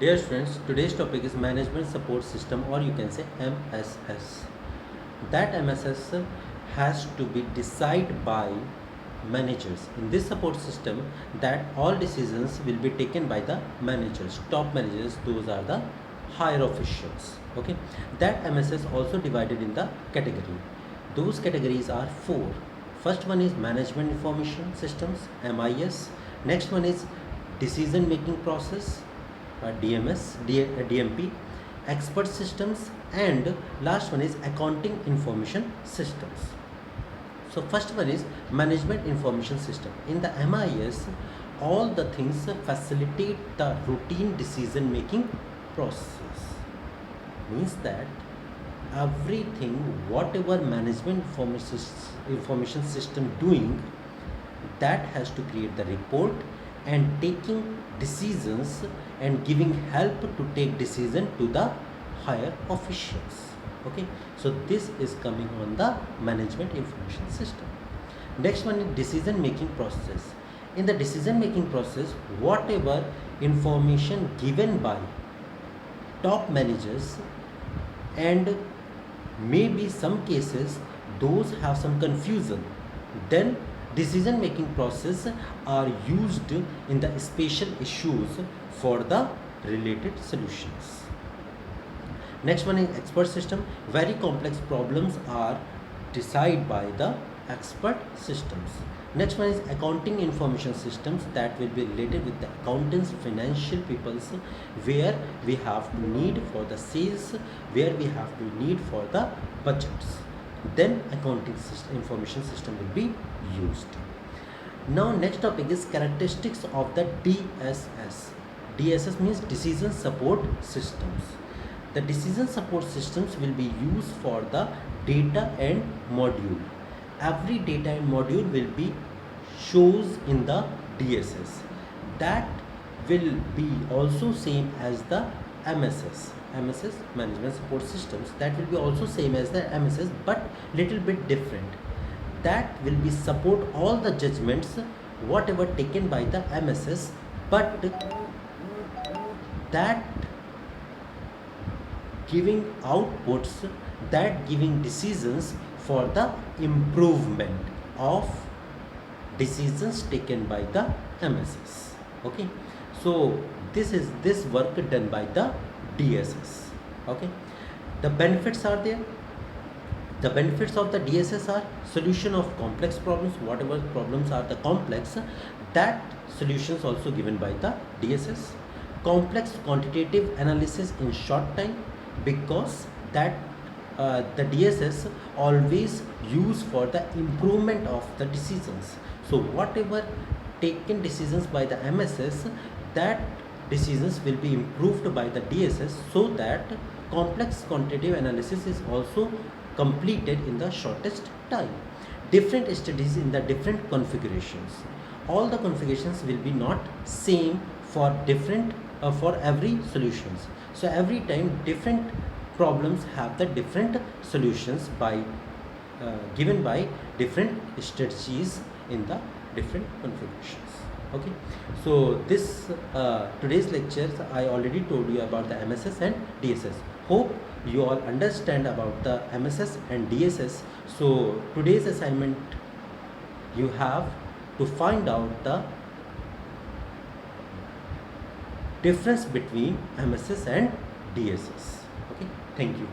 Dear friends, today's topic is Management Support System, or you can say MSS. That MSS has to be decided by managers. In this support system, that all decisions will be taken by the managers, top managers, those are the higher officials. Okay, that MSS also divided in the category. Those categories are four. First one is Management Information Systems, MIS. Next one is Decision Making Process, DMP, expert systems, and last one is accounting information systems. So first one is management information system. In the MIS, all the things facilitate the routine decision making process. Means that everything whatever management information system doing, that has to create the report and taking decisions and giving help to take decision to the higher officials. Okay, so this is coming on the management information system. Next one is decision making process. In the decision making process, whatever information given by top managers, and maybe some cases those have some confusion, then decision making process are used in the special issues for the related solutions. Next one is expert system. Very complex problems are decided by the expert systems. Next one is accounting information systems, that will be related with the accountants, financial peoples, where we have to need for the sales, where we have to need for the budgets. Then accounting information system will be used. Now next topic is characteristics of the DSS. DSS means decision support systems. The decision support systems will be used for the data and module. Every data and module will be shows in the DSS. That will be also same as the MSS. MSS management support systems, that will be also same as the MSS, but little bit different. That will be support all the judgments whatever taken by the MSS, but that giving outputs, that giving decisions for the improvement of decisions taken by the MSS. Okay, so this is this work done by the DSS. Okay, the benefits are there. The benefits of the DSS are solution of complex problems. Whatever problems are the complex, that solutions also given by the DSS. Complex quantitative analysis in short time, because that the DSS always use for the improvement of the decisions. So whatever taken decisions by the MSS, that decisions will be improved by the DSS, so that complex quantitative analysis is also completed in the shortest time. Different studies in the different configurations. All the configurations will be not same for different for every solutions. So every time different problems have the different solutions by given by different strategies in the different configurations. Okay, so this today's lectures I already told you about the MSS and DSS. Hope you all understand about the MSS and DSS. So today's assignment, you have to find out the difference between MSS and DSS. Okay, thank you.